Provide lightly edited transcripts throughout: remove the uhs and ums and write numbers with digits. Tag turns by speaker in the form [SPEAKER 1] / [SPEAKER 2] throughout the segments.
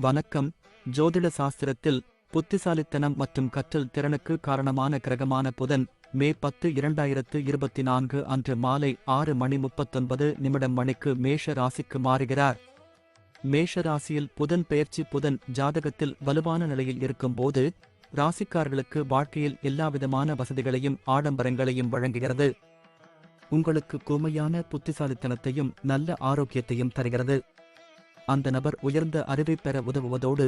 [SPEAKER 1] வணக்கம். ஜோதிட சாஸ்திரத்தில் புத்திசாலித்தனம் மற்றும் கற்றல் திறனுக்கு காரணமான கிரகமான புதன் மே 10 2024 அன்று மாலை 6:39 மணிக்கு மேஷ ராசிக்கு மாறுகிறார். மேஷ ராசியில் புதன் பெயர்ச்சி. புதன் ஜாதகத்தில் வலுவான நிலையில் இருக்கும்போது ராசிக்காரர்களுக்கு வாழ்க்கையில் எல்லாவிதமான வசதிகளையும் ஆடம்பரங்களையும் வழங்குகிறது. உங்களுக்கு கூர்மையான புத்திசாலித்தனத்தையும் நல்ல ஆரோக்கியத்தையும் தருகிறது. அந்த நபர் உயர்ந்த அறிவை பெற உதவுவதோடு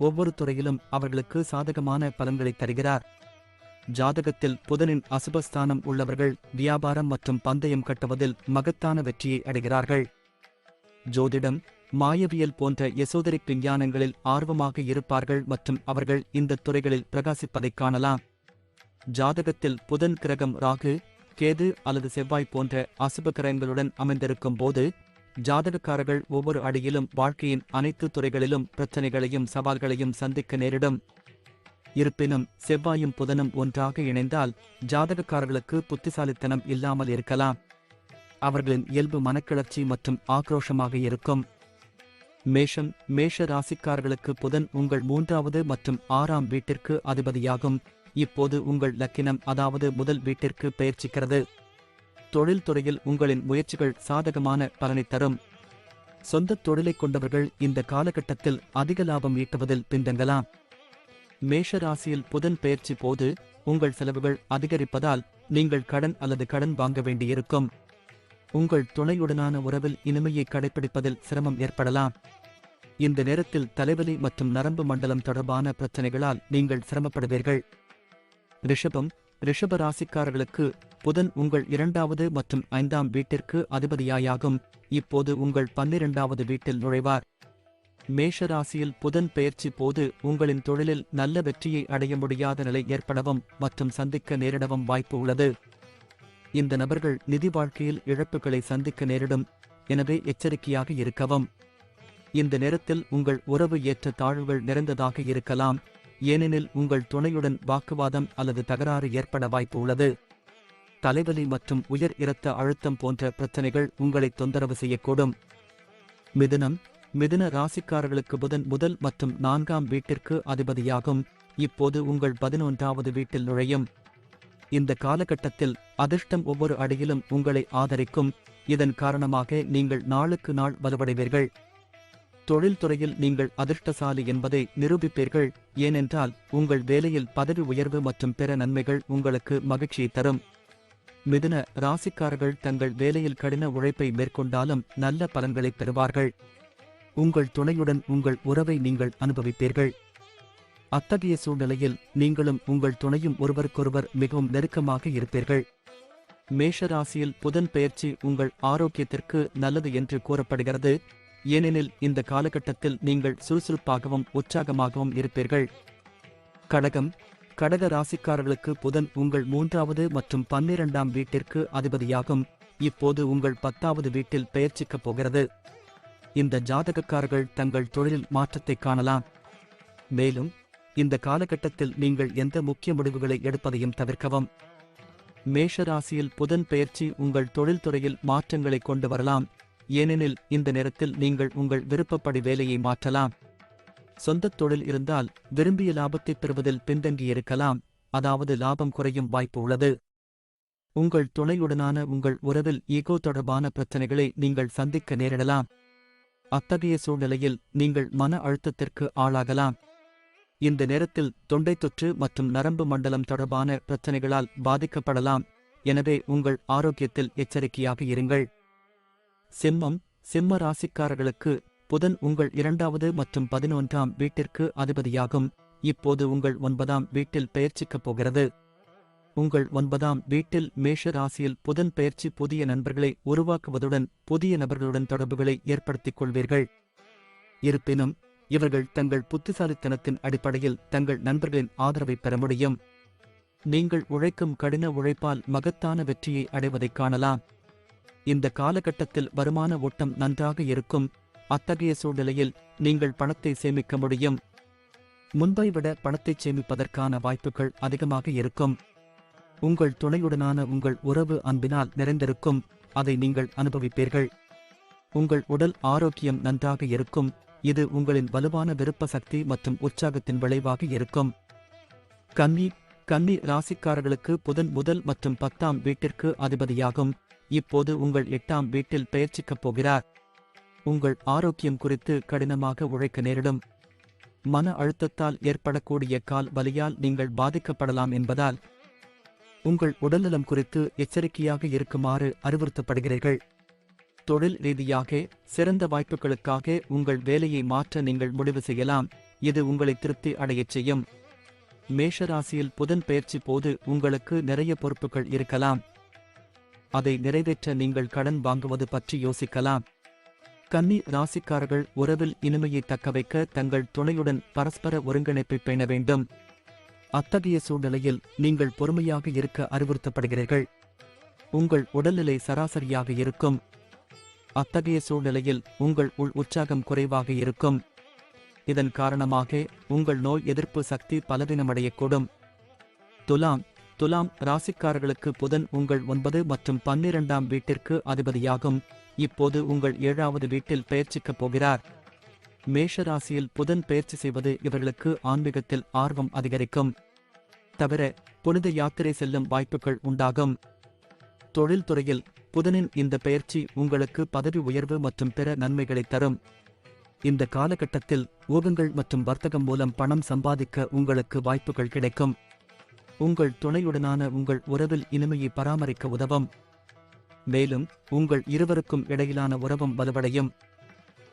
[SPEAKER 1] ஒவ்வொரு துறையிலும் அவர்களுக்கு சாதகமான பலன்களை தருகிறார். ஜாதகத்தில் புதனின் அசுபஸ்தானம் உள்ளவர்கள் வியாபாரம் மற்றும் பந்தயம் கட்டுவதில் மகத்தான வெற்றியை அடைகிறார்கள். ஜோதிடம், மாயவியல் போன்ற எசோதரிக் விஞ்ஞானங்களில் ஆர்வமாக இருப்பார்கள் மற்றும் அவர்கள் இந்த துறைகளில் பிரகாசிப்பதைக் காணலாம். ஜாதகத்தில் புதன் கிரகம் ராகு, கேது அல்லது செவ்வாய் போன்ற அசுப கிரகங்களுடன் அமைந்திருக்கும் போது ஜாதகக்காரர்கள் ஒவ்வொரு அடியிலும் வாழ்க்கையின் அனைத்து துறைகளிலும் பிரச்சனைகளையும் சவால்களையும் சந்திக்க நேரிடும். இருப்பினும் செவ்வாயும் புதனும் ஒன்றாக இணைந்தால் ஜாதகக்காரர்களுக்கு புத்திசாலித்தனம் இல்லாமல் இருக்கலாம். அவர்களின் இயல்பு மனக்கிளர்ச்சி மற்றும் ஆக்ரோஷமாக இருக்கும். மேஷ ராசிக்காரர்களுக்கு புதன் உங்கள் 3வது மற்றும் 6ஆம் வீட்டிற்கு அதிபதியாகும். இப்போது உங்கள் லக்கினம் அதாவது முதல் வீட்டிற்கு பெயர்ச்சிக்கிறது. தொழில் துறையில் உங்களின் முயற்சிகள் சாதகமான பலனை தரும். சொந்த தொழிலை கொண்டவர்கள் இந்த காலகட்டத்தில் அதிக லாபம் ஈட்டுவதில் பின்தங்கலாம். மேஷ ராசியில் புதன் பெயர்ச்சி போது உங்கள் செலவுகள் அதிகரிப்பதால் நீங்கள் கடன் அல்லது கடன் வாங்க வேண்டியிருக்கும். உங்கள் துணையுடனான உறவில் இனிமையை கடைபிடிப்பதில் சிரமம் ஏற்படலாம். இந்த நேரத்தில் தலைவலி மற்றும் நரம்பு மண்டலம் தொடர்பான பிரச்சனைகளால் நீங்கள் சிரமப்படுவீர்கள். ரிஷப ராசிக்காரர்களுக்கு புதன் உங்கள் 2வது மற்றும் 5ஆம் வீட்டிற்கு அதிபதியாயாகும். இப்போது உங்கள் 12வது வீட்டில் நுழைவார். மேஷ ராசியில் புதன் பெயர்ச்சி போது உங்களின் தொழிலில் நல்ல வெற்றியை அடைய முடியாத நிலை ஏற்படவும் மற்றும் சந்திக்க நேரிடவும் வாய்ப்பு உள்ளது. இந்த நபர்கள் நிதி வாழ்க்கையில் இழப்புகளை சந்திக்க நேரிடும். எனவே எச்சரிக்கையாக இருக்கவும். இந்த நேரத்தில் உங்கள் உறவு ஏற்ற தாழ்வுகள் நிறைந்ததாக இருக்கலாம். ஏனெனில் உங்கள் துணையுடன் வாக்குவாதம் அல்லது தகராறு ஏற்பட வாய்ப்பு உள்ளது. தலைவலி மற்றும் உயர் இரத்த அழுத்தம் போன்ற பிரச்சனைகள் உங்களை தொந்தரவு செய்யக்கூடும். மிதுன ராசிக்காரர்களுக்கு புதன் முதல் மற்றும் 4ஆம் வீட்டிற்கு அதிபதியாகும். இப்போது உங்கள் 11வது வீட்டில் நுழையும். இந்த காலகட்டத்தில் அதிர்ஷ்டம் ஒவ்வொரு அடியிலும் உங்களை ஆதரிக்கும். இதன் காரணமாக நீங்கள் நாளுக்கு நாள் வலுவடைவீர்கள். தொழில்துறையில் நீங்கள் அதிர்ஷ்டசாலி என்பதை நிரூபிப்பீர்கள். ஏனென்றால் உங்கள் வேலையில் பதவி உயர்வு மற்றும் பிற நன்மைகள் உங்களுக்கு மகிழ்ச்சியை தரும். மிதுன ராசிக்காரர்கள் தங்கள் வேலையில் கடின உழைப்பை மேற்கொண்டாலும் நல்ல பலன்களை பெறுவார்கள். உங்கள் துணையுடன் உங்கள் உறவை நீங்கள் அனுபவிப்பீர்கள். அத்தகைய சூழ்நிலையில் நீங்களும் உங்கள் துணையும் ஒருவருக்கொருவர் மிகவும் நெருக்கமாக இருப்பீர்கள். மேஷ ராசியில் புதன் பெயர்ச்சி உங்கள் ஆரோக்கியத்திற்கு நல்லது என்று கூறப்படுகிறது. ஏனெனில் இந்த காலகட்டத்தில் நீங்கள் சுறுசுறுப்பாகவும் உற்சாகமாகவும் இருப்பீர்கள். கடக ராசிக்காரர்களுக்கு புதன் உங்கள் 3வது மற்றும் 12ஆம் வீட்டிற்கு அதிபதியாகும். இப்போது உங்கள் 10வது வீட்டில் பெயர்ச்சிக்கப் போகிறது. இந்த ஜாதகக்காரர்கள் தங்கள் தொழிலில் மாற்றத்தை காணலாம். மேலும் இந்த காலகட்டத்தில் நீங்கள் எந்த முக்கிய முடிவுகளை எடுப்பதையும் தவிர்க்கவும். மேஷ ராசியில் புதன் பெயர்ச்சி உங்கள் தொழில்துறையில் மாற்றங்களை கொண்டு வரலாம். ஏனெனில் இந்த நேரத்தில் நீங்கள் உங்கள் விருப்பப்படி வேலையை மாற்றலாம். சொந்த தொழில் இருந்தால் விரும்பிய லாபத்தை பெறுவதில் பின்தங்கியிருக்கலாம். அதாவது லாபம் குறையும் வாய்ப்பு உள்ளது. உங்கள் துணையுடனான உங்கள் உறவில் ஈகோ தொடர்பான பிரச்சனைகளை நீங்கள் சந்திக்க நேரிடலாம். அத்தகைய சூழ்நிலையில் நீங்கள் மன அழுத்தத்திற்கு ஆளாகலாம். இந்த நேரத்தில் தொண்டை தொற்று மற்றும் நரம்பு மண்டலம் தொடர்பான பிரச்சனைகளால் பாதிக்கப்படலாம். எனவே உங்கள் ஆரோக்கியத்தில் எச்சரிக்கையாக இருங்கள். சிம்ம ராசிக்காரர்களுக்கு புதன் உங்கள் 2வது மற்றும் 11ஆம் வீட்டிற்கு அதிபதியாகும். இப்போது உங்கள் 9ஆம் வீட்டில் பெயர்ச்சிக்கப் போகிறது. உங்கள் 9ஆம் வீட்டில் மேஷ ராசியில் புதன் பெயர்ச்சி புதிய நண்பர்களை உருவாக்குவதுடன் புதிய நபர்களுடன் தொடர்புகளை ஏற்படுத்திக் கொள்வீர்கள். இருப்பினும் இவர்கள் தங்கள் புத்திசாலித்தனத்தின் அடிப்படையில் தங்கள் நண்பர்களின் ஆதரவை பெற முடியும். நீங்கள் உழைக்கும் கடின உழைப்பால் மகத்தான வெற்றியை அடைவதைக் காணலாம். இந்த காலகட்டத்தில் வருமான ஓட்டம் நன்றாக இருக்கும். அத்தகைய சூழ்நிலையில் நீங்கள் பணத்தை சேமிக்க முடியும். முன்பை விட பணத்தை சேமிப்பதற்கான வாய்ப்புகள் அதிகமாக இருக்கும். உங்கள் துணையுடனான உங்கள் உறவு அன்பினால் நிறைந்திருக்கும். அதை நீங்கள் அனுபவிப்பீர்கள். உங்கள் உடல் ஆரோக்கியம் நன்றாக இருக்கும். இது உங்களின் வலுவான விருப்ப சக்தி மற்றும் உற்சாகத்தின் விளைவாக இருக்கும். கன்னி ராசிக்காரர்களுக்கு புதன் முதல் மற்றும் 10ஆம் வீட்டிற்கு அதிபதியாகும். இப்போது உங்கள் 8ஆம் வீட்டில் பெயர்ச்சிக்கப் போகிறார். உங்கள் ஆரோக்கியம் குறித்து கடினமாக உழைக்க நேரிடும். மன அழுத்தத்தால் ஏற்படக்கூடிய கால் வலியால் நீங்கள் பாதிக்கப்படலாம் என்பதால் உங்கள் உடல்நலம் குறித்து எச்சரிக்கையாக இருக்குமாறு அறிவுறுத்தப்படுகிறீர்கள். தொழில் ரீதியாக சிறந்த வாய்ப்புகளுக்காக உங்கள் வேலையை மாற்ற நீங்கள் முடிவு செய்யலாம். இது உங்களை திருப்தி அடையச் செய்யும். மேஷராசியில் புதன் பெயர்ச்சி போது உங்களுக்கு நிறைய பொறுப்புகள் இருக்கலாம். அதை நிறைவேற்ற நீங்கள் கடன் வாங்குவது பற்றி யோசிக்கலாம். கன்னி ராசிக்காரர்கள் உறவில் இனிமையை தக்கவைக்க தங்கள் துணையுடன் பரஸ்பர ஒருங்கிணைப்பை பேண வேண்டும். அத்தகைய சூழ்நிலையில் நீங்கள் பொறுமையாக இருக்க அறிவுறுத்தப்படுகிறீர்கள். உங்கள் உடல்நிலை சராசரியாக இருக்கும். அத்தகைய சூழ்நிலையில் உங்கள் உற்சாகம் குறைவாக இருக்கும். இதன் காரணமாக உங்கள் நோய் எதிர்ப்பு சக்தி பலவீனமடையக்கூடும். துலாம் ராசிக்காரர்களுக்கு புதன் உங்கள் 9 மற்றும் 12ஆம் வீட்டிற்கு அதிபதியாகும். இப்போது உங்கள் 7வது வீட்டில் பெயர்ச்சிக்கப் போகிறார். மேஷராசியில் புதன் பெயர்ச்சி செய்வது இவர்களுக்கு ஆன்மீகத்தில் ஆர்வம் அதிகரிக்கும். தவிர புனித யாத்திரை செல்லும் வாய்ப்புகள் உண்டாகும். தொழில்துறையில் புதனின் இந்த பெயர்ச்சி உங்களுக்கு பதவி உயர்வு மற்றும் பிற நன்மைகளை தரும். இந்த காலகட்டத்தில் ஊகங்கள் மற்றும் வர்த்தகம் மூலம் பணம் சம்பாதிக்க உங்களுக்கு வாய்ப்புகள் கிடைக்கும். உங்கள் துணையுடனான உங்கள் உறவில் இனிமையை பராமரிக்க உதவும். மேலும் உங்கள் இருவருக்கும் இடையிலான உறவும் வலுவடையும்.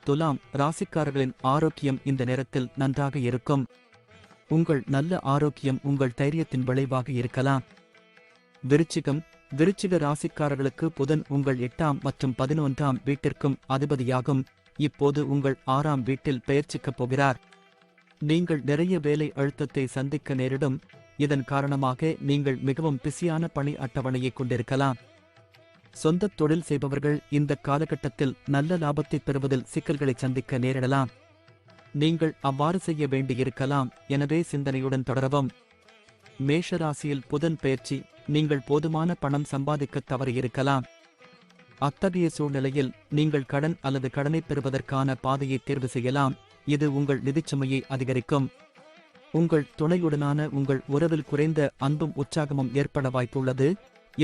[SPEAKER 1] துலாம் ராசிக்காரர்களின் ஆரோக்கியம் இந்த நேரத்தில் நன்றாக இருக்கும். உங்கள் நல்ல ஆரோக்கியம் உங்கள் தைரியத்தின் விளைவாக இருக்கலாம். விருச்சிக ராசிக்காரர்களுக்கு புதன் உங்கள் 8ஆம் மற்றும் 11ஆம் வீட்டிற்கும் அதிபதியாகும். இப்போது உங்கள் 6ஆம் வீட்டில் பெயர்ச்சிக்கப் போகிறார். நீங்கள் நிறைய வேலை அழுத்தத்தை சந்திக்க நேரிடும். இதன் காரணமாக நீங்கள் மிகவும் பிஸியான பணி அட்டவணையை கொண்டிருக்கலாம். சொந்த தொழில் செய்பவர்கள் இந்த காலகட்டத்தில் நல்ல லாபத்தை பெறுவதில் சிக்கல்களை சந்திக்க நேரிடலாம். நீங்கள் அவ்வாறு செய்ய வேண்டியிருக்கலாம். எனவே சிந்தனையுடன் தொடரவும். மேஷராசியில் புதன் பெயர்ச்சி நீங்கள் போதுமான பணம் சம்பாதிக்க தவறியிருக்கலாம். அத்தகைய சூழ்நிலையில் நீங்கள் கடன் அல்லது கடனை பெறுவதற்கான பாதையை தேர்வு செய்யலாம். இது உங்கள் நிதிச்சுமையை அதிகரிக்கும். உங்கள் துணையுடனான உங்கள் உறவில் குறைந்த அன்பும் உற்சாகமும் ஏற்பட வாய்ப்புள்ளது.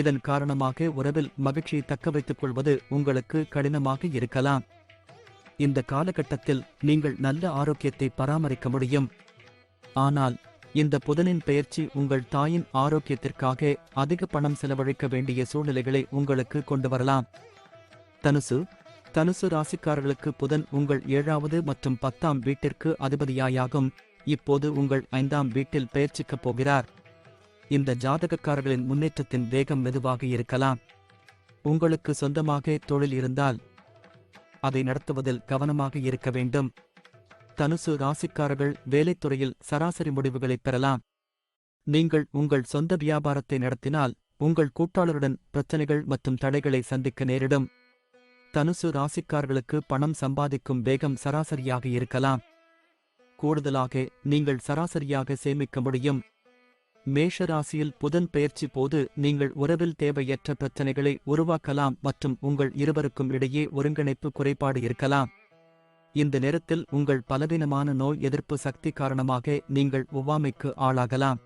[SPEAKER 1] இதன் காரணமாக உறவில் மகிழ்ச்சியை தக்கவைத்துக் கொள்வது உங்களுக்கு கடினமாக இருக்கலாம். இந்த காலகட்டத்தில் நீங்கள் நல்ல ஆரோக்கியத்தை பராமரிக்க முடியும். ஆனால் இந்த புதனின் பெயர்ச்சி உங்கள் தாயின் ஆரோக்கியத்திற்காக அதிக பணம் செலவழிக்க வேண்டிய சூழ்நிலைகளை உங்களுக்கு கொண்டு வரலாம். தனுசு ராசிக்காரர்களுக்கு புதன் உங்கள் 7வது மற்றும் 10ஆம் வீட்டிற்கு அதிபதியாகும். இப்போது உங்கள் 5ஆம் வீட்டில் பெயர்ச்சிக்கப் போகிறார். இந்த ஜாதகக்காரர்களின் முன்னேற்றத்தின் வேகம் மெதுவாக இருக்கலாம். உங்களுக்கு சொந்தமாக தொழில் இருந்தால் அதை நடத்துவதில் கவனமாக இருக்க வேண்டும். தனுசு ராசிக்காரர்கள் வேலைத்துறையில் சராசரி முடிவுகளை பெறலாம். நீங்கள் உங்கள் சொந்த வியாபாரத்தை நடத்தினால் உங்கள் கூட்டாளருடன் பிரச்சனைகள் மற்றும் தடைகளை சந்திக்க நேரிடும். தனுசு ராசிக்காரர்களுக்கு பணம் சம்பாதிக்கும் வேகம் சராசரியாக இருக்கலாம். கூடுதலாக நீங்கள் சராசரியாக சேமிக்க முடியும். மேஷராசியில் புதன் பெயர்ச்சி போது நீங்கள் உறவில் தேவையற்ற பிரச்சனைகளை உருவாக்கலாம் மற்றும் உங்கள் இருவருக்கும் இடையே ஒருங்கிணைப்பு குறைபாடு இருக்கலாம். இந்த நேரத்தில் உங்கள் பலவீனமான நோய் எதிர்ப்பு சக்தி காரணமாக நீங்கள் ஒவ்வாமைக்கு ஆளாகலாம்.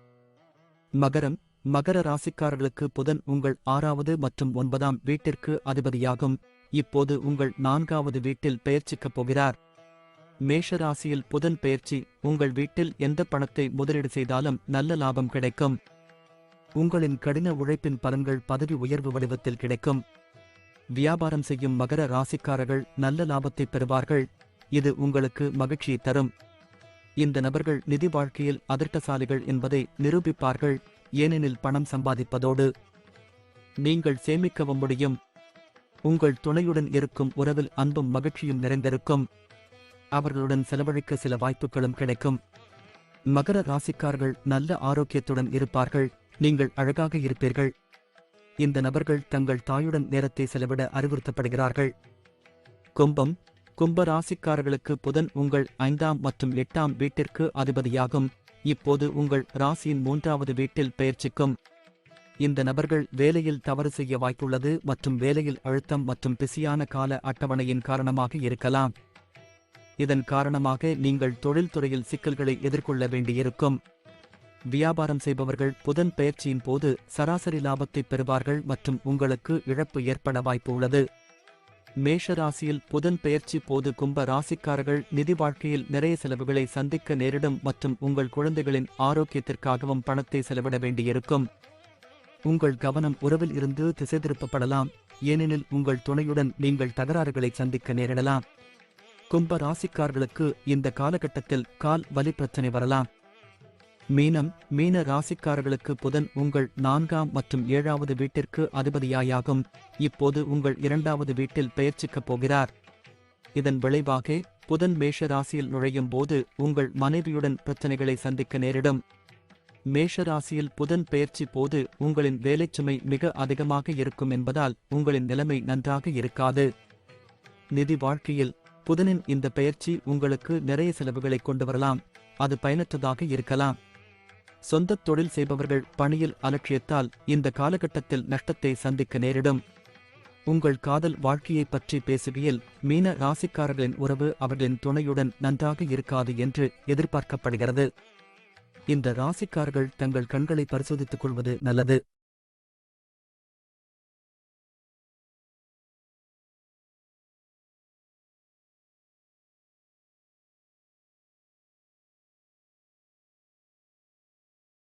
[SPEAKER 1] மகர ராசிக்காரர்களுக்கு புதன் உங்கள் 6வது மற்றும் 9ஆம் வீட்டிற்கு அதிபதியாகும். இப்போது உங்கள் 4வது வீட்டில் பெயர்ச்சிக்கப் போகிறார். மேஷராசியில் புதன் பெயர்ச்சி உங்கள் வீட்டில் எந்த பணத்தை முதலீடு செய்தாலும் நல்ல லாபம் கிடைக்கும். உங்களின் கடின உழைப்பின் பலன்கள் பதவி உயர்வு வடிவத்தில் கிடைக்கும். வியாபாரம் செய்யும் மகர ராசிக்காரர்கள் நல்ல லாபத்தை பெறுவார்கள். இது உங்களுக்கு மகிழ்ச்சியை தரும். இந்த நபர்கள் நிதி வாழ்க்கையில் அதிர்ஷ்டசாலிகள் என்பதை நிரூபிப்பார்கள். ஏனெனில் பணம் சம்பாதிப்பதோடு நீங்கள் சேமிக்கவும் முடியும். உங்கள் துணையுடன் இருக்கும் உறவில் அன்பும் மகிழ்ச்சியும் நிறைந்திருக்கும். அவர்களுடன் செலவழிக்க சில வாய்ப்புகளும் கிடைக்கும். மகர ராசிக்காரர்கள் நல்ல ஆரோக்கியத்துடன் இருப்பார்கள். நீங்கள் அழகாக இருப்பீர்கள். இந்த நபர்கள் தங்கள் தாயுடன் நேரத்தை செலவிட அறிவுறுத்தப்படுகிறார்கள். கும்ப ராசிக்காரர்களுக்கு புதன் உங்கள் 5ஆம் மற்றும் 8ஆம் வீட்டிற்கு அதிபதியாகும். இப்போது உங்கள் ராசியின் 3வது வீட்டில் பெயர்ச்சிக்கும். இந்த நபர்கள் வேலையில் தவறு செய்ய வாய்ப்புள்ளது மற்றும் வேலையில் அழுத்தம் மற்றும் பிஸியான கால அட்டவணையின் காரணமாக இருக்கலாம். இதன் காரணமாக நீங்கள் தொழில்துறையில் சிக்கல்களை எதிர்கொள்ள வேண்டியிருக்கும். வியாபாரம் செய்பவர்கள் புதன் பெயர்ச்சியின் போது சராசரி லாபத்தை பெறுவார்கள் மற்றும் உங்களுக்கு இழப்பு ஏற்பட வாய்ப்பு உள்ளது. மேஷ ராசியில் புதன் பெயர்ச்சி போது கும்ப ராசிக்காரர்கள் நிதி வாழ்க்கையில் நிறைய செலவுகளை சந்திக்க நேரிடும் மற்றும் உங்கள் குழந்தைகளின் ஆரோக்கியத்திற்காகவும் பணத்தை செலவிட வேண்டியிருக்கும். உங்கள் கவனம் உறவில் இருந்து திசை திருப்பப்படலாம், ஏனெனில் உங்கள் துணையுடன் நீங்கள் தகராறுகளை சந்திக்க நேரிடலாம். கும்ப ராசிக்காரர்களுக்கு இந்த காலகட்டத்தில் கால் வலி பிரச்சனை வரலாம். மீன ராசிக்காரர்களுக்கு புதன் உங்கள் 4ஆம் மற்றும் 7வது வீட்டிற்கு அதிபதியாயாகும். இப்போது உங்கள் 2வது வீட்டில் பெயர்ச்சிக்கப் போகிறார். இதன் விளைவாக புதன் மேஷ ராசியில் நுழையும் போது உங்கள் மனைவியுடன் பிரச்சனைகளை சந்திக்க நேரிடும். மேஷ ராசியில் புதன் பெயர்ச்சி போது உங்களின் வேலைச்சுமை மிக அதிகமாக இருக்கும் என்பதால் உங்களின் நிலைமை நன்றாக இருக்காது. நிதி வாழ்க்கையில் புதனின் இந்த பெயர்ச்சி உங்களுக்கு நிறைய செலவுகளை கொண்டு வரலாம். அது பயனற்றதாக இருக்கலாம். சொந்த தொழில் செய்பவர்கள் பணியில் அலட்சியத்தால் இந்த காலகட்டத்தில் நஷ்டத்தை சந்திக்க நேரிடும். உங்கள் காதல் வாழ்க்கையை பற்றி பேசுகையில் மீன ராசிக்காரர்களின் உறவு அவர்களின் துணையுடன் நன்றாக இருக்காது என்று எதிர்பார்க்கப்படுகிறது. இந்த ராசிக்காரர்கள் தங்கள் கண்களை பரிசோதித்துக் கொள்வது நல்லது.